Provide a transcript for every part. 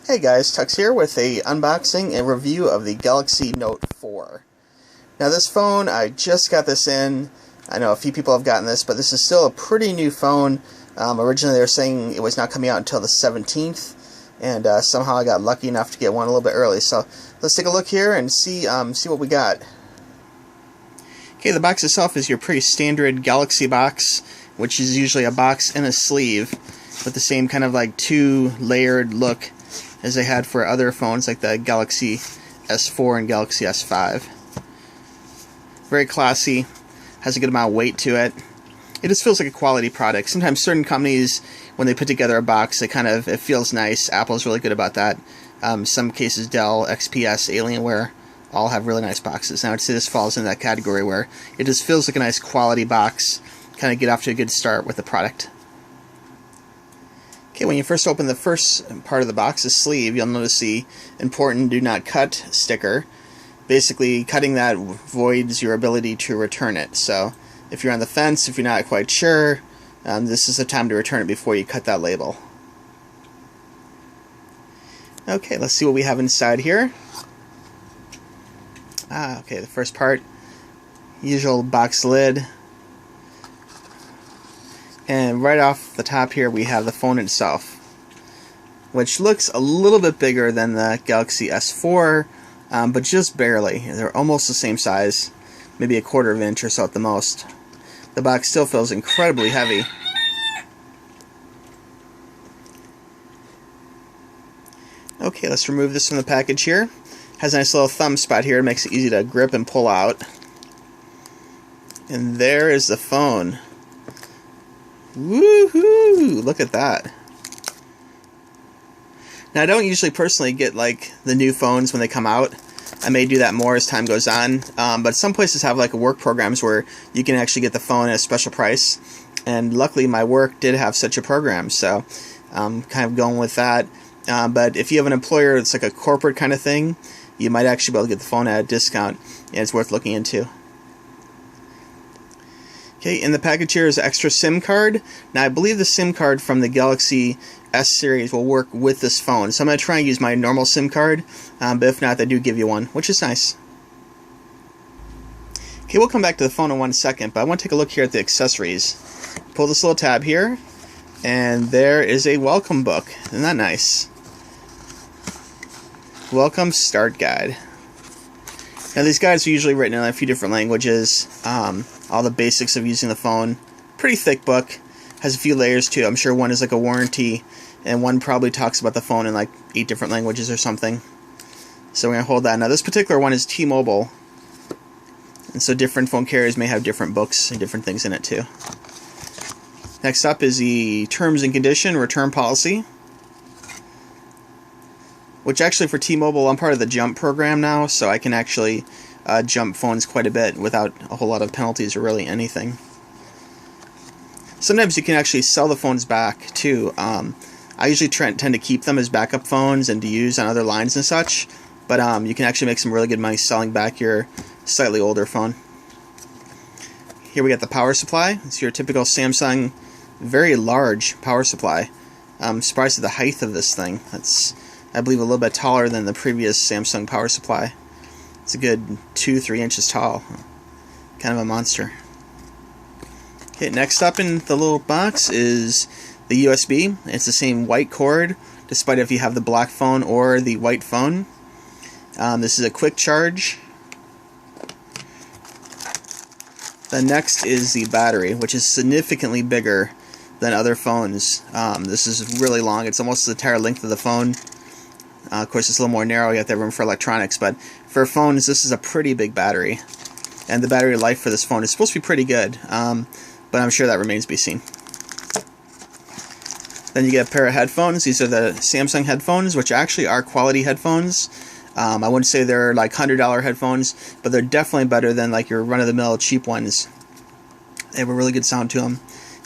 Hey guys, Tux here with a unboxing and review of the Galaxy Note 4. Now this phone, I just got this in. I know a few people have gotten this, but this is still a pretty new phone. Originally they were saying it was not coming out until the 17th, and somehow I got lucky enough to get one a little bit early. So let's take a look here and see what we got. Okay, the box itself is your pretty standard Galaxy box, which is usually a box and a sleeve with the same kind of like two-layered look as they had for other phones like the Galaxy S4 and Galaxy S5. Very classy, has a good amount of weight to it. It just feels like a quality product. Sometimes certain companies, when they put together a box, it feels nice. Apple's really good about that. Some cases, Dell, XPS, Alienware, all have really nice boxes. And I would say this falls in that category where it just feels like a nice quality box. Kind of get off to a good start with the product. Okay, when you first open the first part of the box, the sleeve, you'll notice the important do not cut sticker. Basically, cutting that voids your ability to return it. So, if you're on the fence, if you're not quite sure, this is the time to return it before you cut that label. Okay, let's see what we have inside here. Okay, the first part, usual box lid. And right off the top here we have the phone itself, which looks a little bit bigger than the Galaxy S4, but just barely. They're almost the same size, maybe a quarter of an inch or so at the most. The box still feels incredibly heavy. Okay, let's remove this from the package here. Has a nice little thumb spot here, it makes it easy to grip and pull out. And there is the phone. Woohoo! Look at that. Now, I don't usually personally get like the new phones when they come out. I may do that more as time goes on, but some places have like work programs where you can actually get the phone at a special price. And luckily, my work did have such a program, so I'm kind of going with that. But if you have an employer that's like a corporate kind of thing, you might actually be able to get the phone at a discount, and it's worth looking into. Okay, in the package here is an extra SIM card. Now, I believe the SIM card from the Galaxy S series will work with this phone. So I'm going to try and use my normal SIM card, but if not, they do give you one, which is nice. Okay, we'll come back to the phone in 1 second, but I want to take a look here at the accessories. Pull this little tab here, and there is a welcome book. Isn't that nice? Welcome Start Guide. Now, these guides are usually written in a few different languages. All the basics of using the phone. Pretty thick book. Has a few layers too. I'm sure one is like a warranty, and one probably talks about the phone in like 8 different languages or something. So we're going to hold that. Now, this particular one is T-Mobile, and so different phone carriers may have different books and different things in it too. Next up is the terms and condition return policy, which actually for T-Mobile, I'm part of the Jump program now, so I can actually jump phones quite a bit without a whole lot of penalties or really anything. Sometimes you can actually sell the phones back too. I usually tend to keep them as backup phones and to use on other lines and such, but you can actually make some really good money selling back your slightly older phone. Here we got the power supply. It's your typical Samsung, very large power supply. I'm surprised at the height of this thing. That's, I believe, a little bit taller than the previous Samsung power supply. It's a good 2-3 inches tall. Kind of a monster. Okay, next up in the little box is the USB. It's the same white cord, despite if you have the black phone or the white phone. This is a quick charge. The next is the battery, which is significantly bigger than other phones. This is really long. It's almost the entire length of the phone. Of course, it's a little more narrow. You have to have room for electronics, but for phones, this is a pretty big battery. And the battery life for this phone is supposed to be pretty good, but I'm sure that remains to be seen. Then you get a pair of headphones. These are the Samsung headphones, which actually are quality headphones. I wouldn't say they're like $100 headphones, but they're definitely better than like your run-of-the-mill cheap ones. They have a really good sound to them,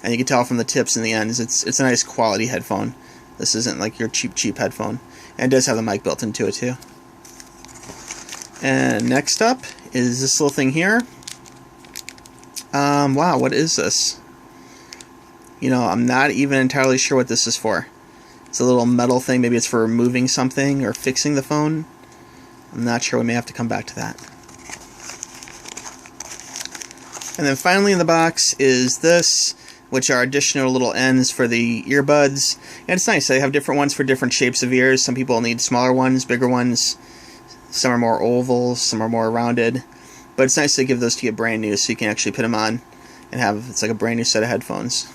and you can tell from the tips and the ends, it's a nice quality headphone. This isn't like your cheap headphone. And it does have the mic built into it too. And next up is this little thing here. Wow, what is this? You know, I'm not even entirely sure what this is for. It It's a little metal thing. Maybe it's for removing something or fixing the phone. I'm not sure. We may have to come back to that. And then finally in the box is this, which are additional little ends for the earbuds. And it's nice. They have different ones for different shapes of ears. Some people need smaller ones, bigger ones. Some are more oval, some are more rounded. But it's nice to give those to you brand new so you can actually put them on and have, it's like a brand new set of headphones.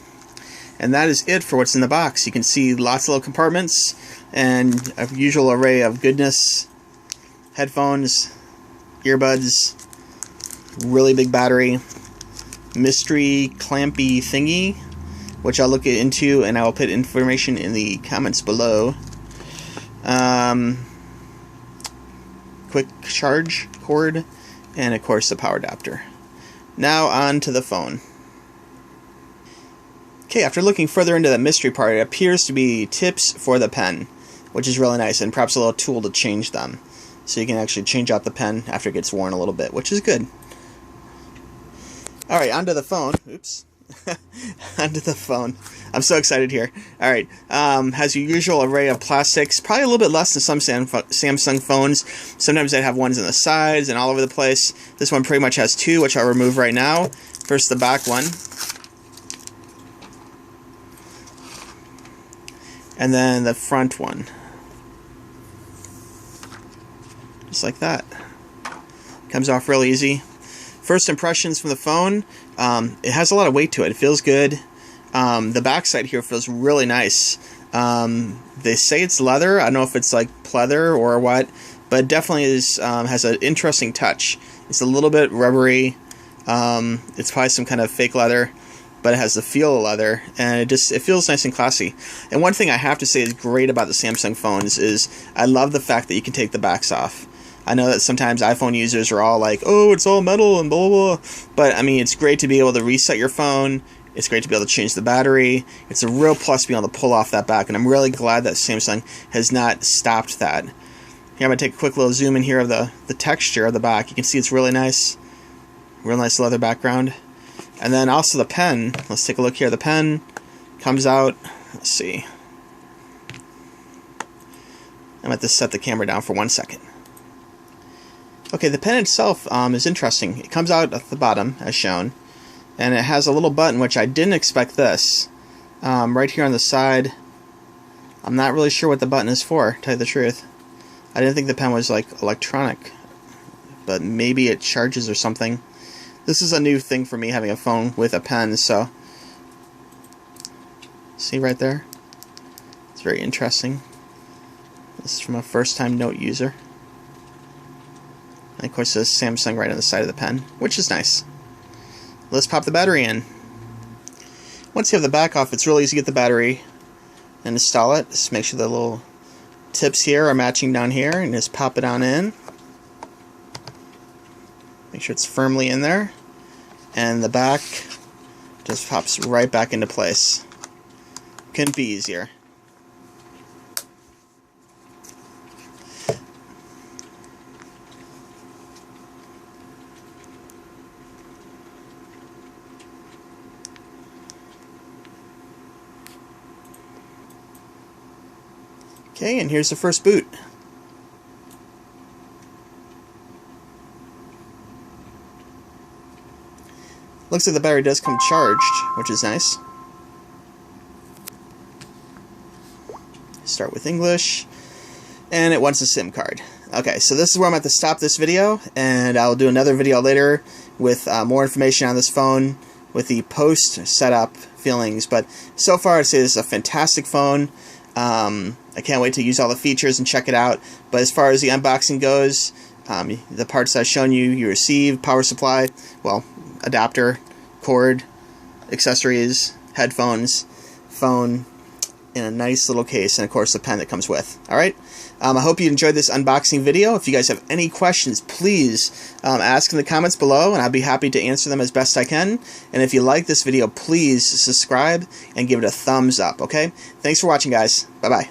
And that is it for what's in the box. You can see lots of little compartments and a usual array of goodness. Headphones, earbuds, really big battery, mystery clampy thingy, which I'll look into and I will put information in the comments below. Quick charge cord, and of course the power adapter. Now on to the phone. Okay, after looking further into the mystery part, it appears to be tips for the pen, which is really nice, and perhaps a little tool to change them. So you can actually change out the pen after it gets worn a little bit, which is good. Alright, onto the phone. Oops. Onto the phone. I'm so excited here. Alright, has your usual array of plastics, probably a little bit less than some Samsung phones. Sometimes they have ones on the sides and all over the place. This one pretty much has two, which I'll remove right now. First the back one. And then the front one. Just like that. Comes off real easy. First impressions from the phone, it has a lot of weight to it. It feels good. The back side here feels really nice. They say it's leather. I don't know if it's like pleather or what, but it definitely is, has an interesting touch. It's a little bit rubbery. It's probably some kind of fake leather, but it has the feel of leather, and it feels nice and classy. And one thing I have to say is great about the Samsung phones is I love the fact that you can take the backs off. I know that sometimes iPhone users are all like, oh, it's all metal and blah, blah, blah. But, I mean, it's great to be able to reset your phone. It's great to be able to change the battery. It's a real plus being able to pull off that back, and I'm really glad that Samsung has not stopped that. Here, I'm going to take a quick little zoom in here of the texture of the back. You can see it's really nice. Real nice leather background. And then also the pen. Let's take a look here. The pen comes out. Let's see. I'm going to set the camera down for 1 second. Okay, the pen itself is interesting. It comes out at the bottom, as shown, and it has a little button, which I didn't expect this. Right here on the side, I'm not really sure what the button is for, to tell you the truth. I didn't think the pen was like electronic, but maybe it charges or something. This is a new thing for me, having a phone with a pen, so... See right there? It's very interesting. This is from a first-time Note user. And of course there's Samsung right on the side of the pen, which is nice. Let's pop the battery in. Once you have the back off, it's really easy to get the battery and install it. Just make sure the little tips here are matching down here, and just pop it on in. Make sure it's firmly in there. And the back just pops right back into place. Couldn't be easier. Okay, and here's the first boot. Looks like the battery does come charged, which is nice. Start with English, and it wants a SIM card. Okay, so this is where I'm going to stop this video, and I'll do another video later with more information on this phone with the post setup feelings. But so far, I'd say this is a fantastic phone. I can't wait to use all the features and check it out. But as far as the unboxing goes, the parts I've shown you, you receive power supply, well, adapter, cord, accessories, headphones, phone, in a nice little case, and of course the pen that comes with. Alright, I hope you enjoyed this unboxing video. If you guys have any questions, please ask in the comments below, and I'll be happy to answer them as best I can. And if you like this video, please subscribe and give it a thumbs up, okay? Thanks for watching, guys. Bye-bye.